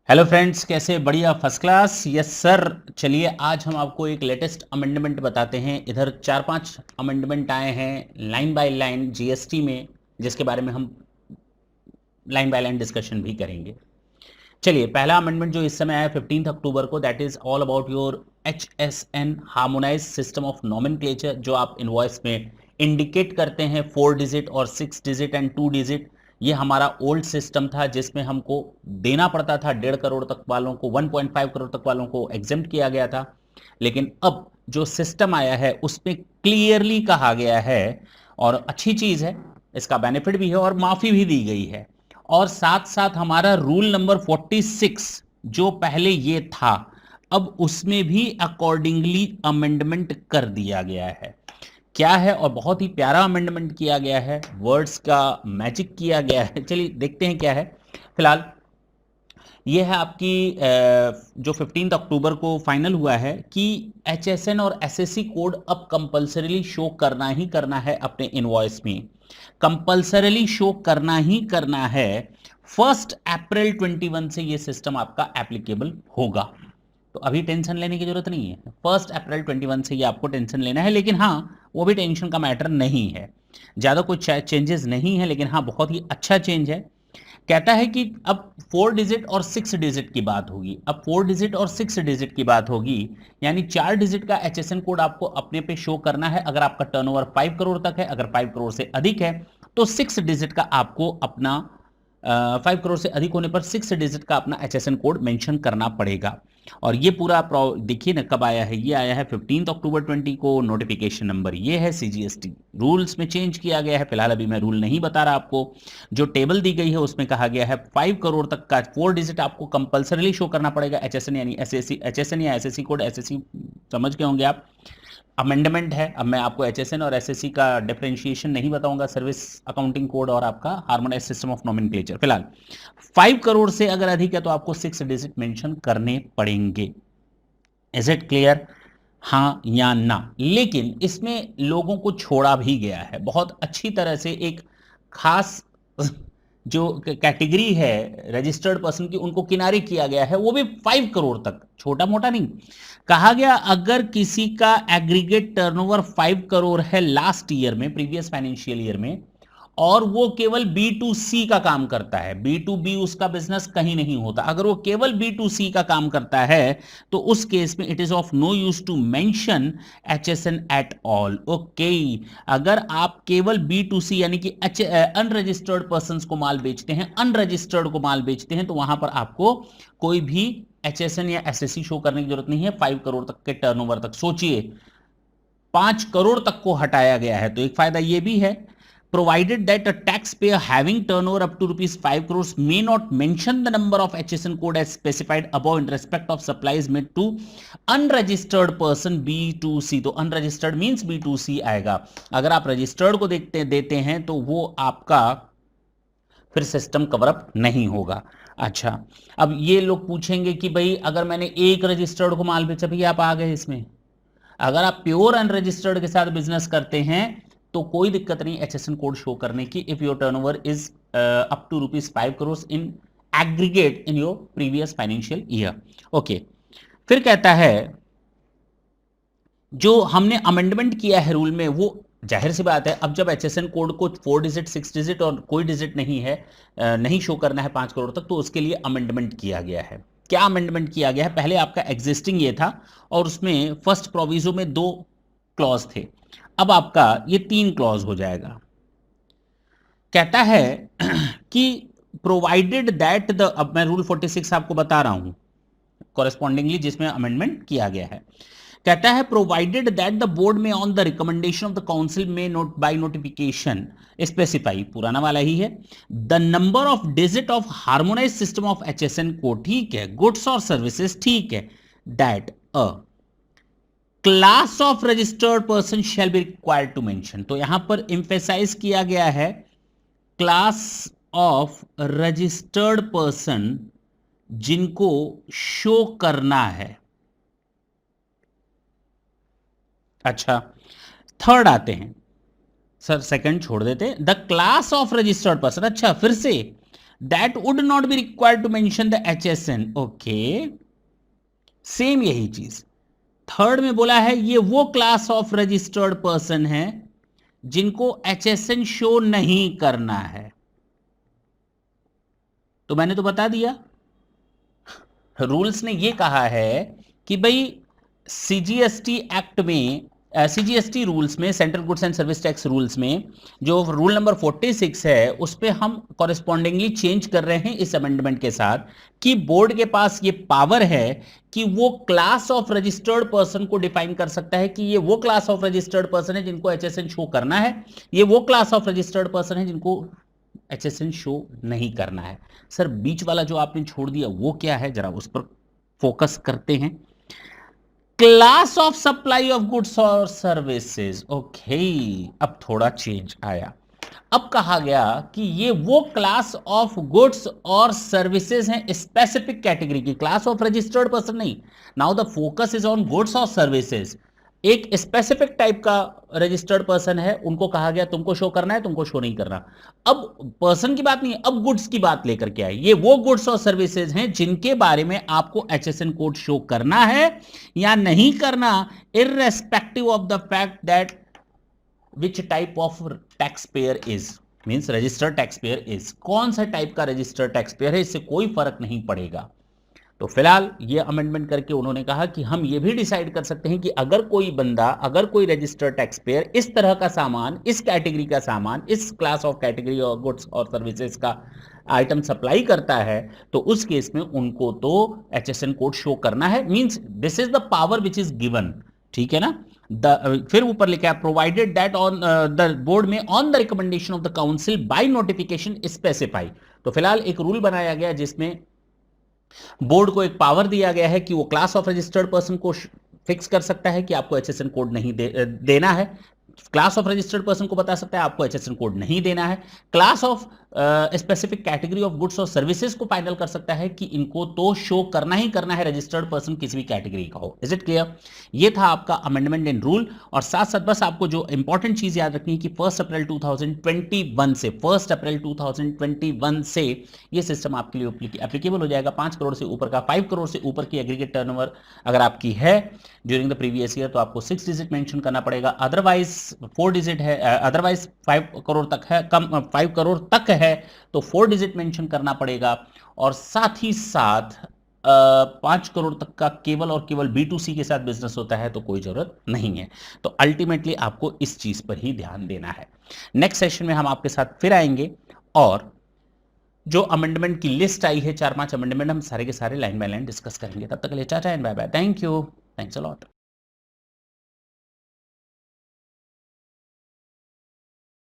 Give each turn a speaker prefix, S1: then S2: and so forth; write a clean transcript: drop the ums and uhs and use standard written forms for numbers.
S1: Hello friends, कैसे? बढ़िया, first class. Yes sir. चलिए आज हम आपको एक लेटेस्ट अमेंडमेंट बताते हैं। इधर 4-5 अमेंडमेंट आए हैं लाइन बाय लाइन जीएसटी में, जिसके बारे में हम लाइन बाय लाइन डिस्कशन भी करेंगे। चलिए, पहला अमेंडमेंट जो इस समय आया 15 अक्टूबर को, that is all about your HSN, harmonise system of nomenclature, जो आप इनवॉइस में इंडिकेट करते हैं 4 डिजिट और 6 डिजिट एंड 2 डिजिट। ये हमारा ओल्ड सिस्टम था जिसमें हमको देना पड़ता था 1.5 करोड़ तक वालों को, 1.5 करोड़ तक वालों को एग्जेम्प्ट किया गया था। लेकिन अब जो सिस्टम आया है उसमें क्लियरली कहा गया है, और अच्छी चीज है, इसका बेनिफिट भी है और माफी भी दी गई है। और साथ साथ हमारा रूल नंबर 46 जो पहले ये था, अब उसमें भी अकॉर्डिंगली अमेंडमेंट कर दिया गया है। क्या है? और बहुत ही प्यारा अमेंडमेंट किया गया है, वर्ड्स का मैजिक किया गया है। चलिए देखते हैं क्या है। फिलहाल ये है आपकी जो 15 अक्टूबर को फाइनल हुआ है कि HSN और SSC कोड अब कंपल्सरीली शो करना ही करना है अपने इनवॉइस में। कंपल्सरीली शो करना ही करना है। 1 अप्रैल 21 से ये सिस्टम आपका एप्लीकेबल होगा, तो अभी टेंशन लेने की जरूरत नहीं है। 1 अप्रैल 21 से ये आपको टेंशन लेना है, लेकिन हाँ, वो भी टेंशन का मैटर नहीं है। ज़्यादा कुछ चेंजेस नहीं है, लेकिन हाँ बहुत ही अच्छा चेंज है। कहता है कि अब 4 डिजिट और 6 डिजिट की बात होगी। अब 4 डिजिट और 6 डिजिट की बात होगी, यानी 4 डिजिट का HSN कोड आपको अपने पे शो करना है अगर आपका टर्नओवर 5 करोड़ तक है। अगर 5 करोड़ से अधिक है तो 6 डिजिट का आपको अपना 5 करोड़ से अधिक होने पर 6 डिजिट का अपना HSN कोड मेंशन करना पड़ेगा। और ये पूरा देखिए ना, कब आया है? ये आया है 15 अक्टूबर 20 को। नोटिफिकेशन नंबर ये है। CGST रूल्स में चेंज किया गया है। फिलहाल अभी मैं रूल नहीं बता रहा आपको। जो टेबल दी गई है उसमें कहा गया है 5 करोड़ तक का 4 डिजिट आपको कंपल्सरीली शो करना पड़ेगा। HSN यानी SSC, HSN या SSC कोड, SSC समझ के होंगे आप। अमेंडमेंट है। अब मैं आपको HSN और SSC का डिफरेंशिएशन नहीं बताऊंगा, सर्विस अकाउंटिंग कोड और आपका हार्मोनाइज सिस्टम ऑफ नोमेनक्लेचर। फिलहाल 5 करोड़ से अगर अधिक है तो आपको 6 डिजिट मेंशन करने पड़ेंगे। Is it clear? हाँ या ना? लेकिन इसमें लोगों को छोड़ा भी गया है बहुत अच्छी तरह से। एक खास जो कैटेगरी है रजिस्टर्ड पर्सन की, उनको किनारे किया गया है, वो भी 5 करोड़ तक। छोटा मोटा नहीं कहा गया। अगर किसी का एग्रीगेट टर्नओवर 5 करोड़ है लास्ट ईयर में, प्रीवियस फाइनेंशियल ईयर में, और वो केवल B2C का काम करता है, B2B उसका बिजनेस कहीं नहीं होता, अगर वो केवल B2C का काम करता है तो उस केस में it is of no use to mention HSN at all. Okay, अगर आप केवल B2C यानी कि अनरजिस्टर्ड पर्सन को माल बेचते हैं, अनरजिस्टर्ड को माल बेचते हैं, तो वहां पर आपको कोई भी HSN या SSC शो करने की जरूरत नहीं है। 5 करोड़ तक के टर्नओवर तक सोचिए, 5 करोड़ तक को हटाया गया है। तो एक फायदा ये भी है, provided that a taxpayer having turnover up to rupees 5 crores may not mention the number of HSN code as specified above in respect of supplies made to unregistered person B2C। तो unregistered means B2C आएगा। अगर आप registered को देते हैं तो वो आपका फिर सिस्टम कवर अप नहीं होगा। अच्छा, अब ये लोग पूछेंगे कि भाई अगर मैंने एक रजिस्टर्ड को माल बेचा, भैया आप आ गए इसमें। अगर आप प्योर अनरजिस्टर्ड के साथ बिजनेस करते हैं तो कोई दिक्कत नहीं HSN कोड शो करने की, if your turnover is up to rupees 5 crore in aggregate in your previous financial year. Okay, फिर कहता है जो हमने अमेंडमेंट किया है रूल में, वो जाहिर सी बात है, अब जब HSN कोड को 4 डिजिट 6 डिजिट और कोई डिजिट नहीं है, नहीं शो करना है 5 करोड़ तक, तो उसके लिए अमेंडमेंट किया गया है। क्या अमेंडमेंट किया गया है? पहले आपका एग्जिस्टिंग ये था और उसमें फर्स्ट प्रोविजो में 2 क्लॉज थे, अब आपका ये 3 क्लॉज हो जाएगा। कहता है कि प्रोवाइडेड दैट द, अब मैं रूल 46 आपको बता रहा हूं कॉरेस्पॉन्डिंगली जिसमें अमेंडमेंट किया गया है। कहता है प्रोवाइडेड दैट द बोर्ड में on the recommendation of the council may note by notification specify, पुराना वाला ही है, the number of digit of harmonise system of HSN code, ठीक है, गुड्स और सर्विसेज, ठीक है, that a class of registered person shall be required to mention. तो यहां पर इंफेसाइज किया गया है क्लास ऑफ रजिस्टर्ड पर्सन जिनको शो करना है। अच्छा, थर्ड आते हैं सर, सेकंड छोड़ देते, the class of registered person. अच्छा, फिर से that would not be required to mention the HSN। Okay, same यही चीज थर्ड में बोला है, ये वो क्लास ऑफ रजिस्टर्ड पर्सन है जिनको HSN शो नहीं करना है। तो मैंने तो बता दिया, रूल्स ने ये कहा है कि भाई CGST एक्ट में, CGST रूल्स में, central goods and service tax rules में जो रूल नंबर 46 है उस पे हम कॉरेस्पॉन्डिंगली चेंज कर रहे हैं इस अमेंडमेंट के साथ कि बोर्ड के पास ये पावर है कि वो क्लास ऑफ रजिस्टर्ड पर्सन को डिफाइन कर सकता है कि ये वो क्लास ऑफ रजिस्टर्ड पर्सन है जिनको HSN शो करना है, ये वो क्लास ऑफ रजिस्टर्ड पर्सन है जिनको HSN शो नहीं करना है। सर बीच वाला जो आपने छोड़ दिया वो क्या है, जरा उस पर फोकस करते हैं। Class of supply of goods और सर्विसेज। ओके, अब थोड़ा चेंज आया। अब कहा गया कि ये वो क्लास ऑफ गुड्स और सर्विसेज हैं स्पेसिफिक कैटेगरी की, क्लास ऑफ रजिस्टर्ड पर्सन नहीं। Now the focus is on goods और सर्विसेज। एक स्पेसिफिक टाइप का रजिस्टर्ड पर्सन है, उनको कहा गया तुमको शो करना है, तुमको शो नहीं करना। अब पर्सन की बात नहीं है, अब गुड्स की बात लेकर के आए। ये वो गुड्स और सर्विसेज हैं जिनके बारे में आपको HSN कोड शो करना है या नहीं करना, irrespective of the fact that which type of tax payer is, means registered tax payer is, कौन सा टाइप का रजिस्टर्ड टैक्स पेयर है, इससे कोई फर्क नहीं पड़ेगा। तो फिलहाल ये अमेंडमेंट करके उन्होंने कहा कि हम ये भी डिसाइड कर सकते हैं कि अगर कोई बंदा, अगर कोई रजिस्टर्ड टैक्स पेयर इस तरह का सामान, इस कैटेगरी का सामान, इस क्लास ऑफ कैटेगरी और गुड्स और सर्विसेज का आइटम सप्लाई करता है, तो उस केस में उनको तो HSN कोड शो करना है। Means this is the power which is given, ठीक है ना। फिर ऊपर लिखा है provided that on the board में on the recommendation of the council by notification specify. तो फिलहाल एक रूल बनाया गया जिसमें बोर्ड को एक पावर दिया गया है कि वो क्लास ऑफ रजिस्टर्ड पर्सन को फिक्स कर सकता है कि आपको HSN कोड नहीं देना है, क्लास ऑफ रजिस्टर्ड पर्सन को बता सकता है आपको HSN कोड नहीं देना है, class of specific category of goods और सर्विसेज को फाइनल कर सकता है कि इनको तो शो करना ही करना है, रजिस्टर्ड पर्सन किसी भी कैटेगरी का हो। Is it clear? ये था आपका अमेंडमेंट इन रूल। और साथ साथ बस आपको जो इंपॉर्टेंट चीज याद रखनी है कि 1 अप्रैल 2021 से 1 अप्रैल 2021 से ये सिस्टम आपके लिए एप्लीकेबल हो जाएगा। 5 करोड़ से ऊपर का, 5 करोड़ से ऊपर की एग्रीगेट टर्नओवर अगर आपकी है ड्यूरिंग द प्रीवियस ईयर तो आपको 6 डिजिट मेंशन करना पड़ेगा, अदरवाइज 4 डिजिट है, अदरवाइज 5 करोड़ तक है, कम 5 करोड़ तक है तो 4 डिजिट मेंशन करना पड़ेगा। और साथ ही साथ 5 करोड़ तक का केवल और केवल B2C के साथ बिजनेस होता है तो कोई जरूरत नहीं है। तो अल्टीमेटली आपको इस चीज पर ही ध्यान देना है। नेक्स्ट सेशन में हम आपके साथ फिर आएंगे और जो अमेंडमेंट की लिस्ट आई है 4-5 अमेंडमेंट हम सारे के सारे लाइन बाय लाइन डिस्कस करेंगे। तब तक के लिए tata and bye bye. Thank you, thanks a lot.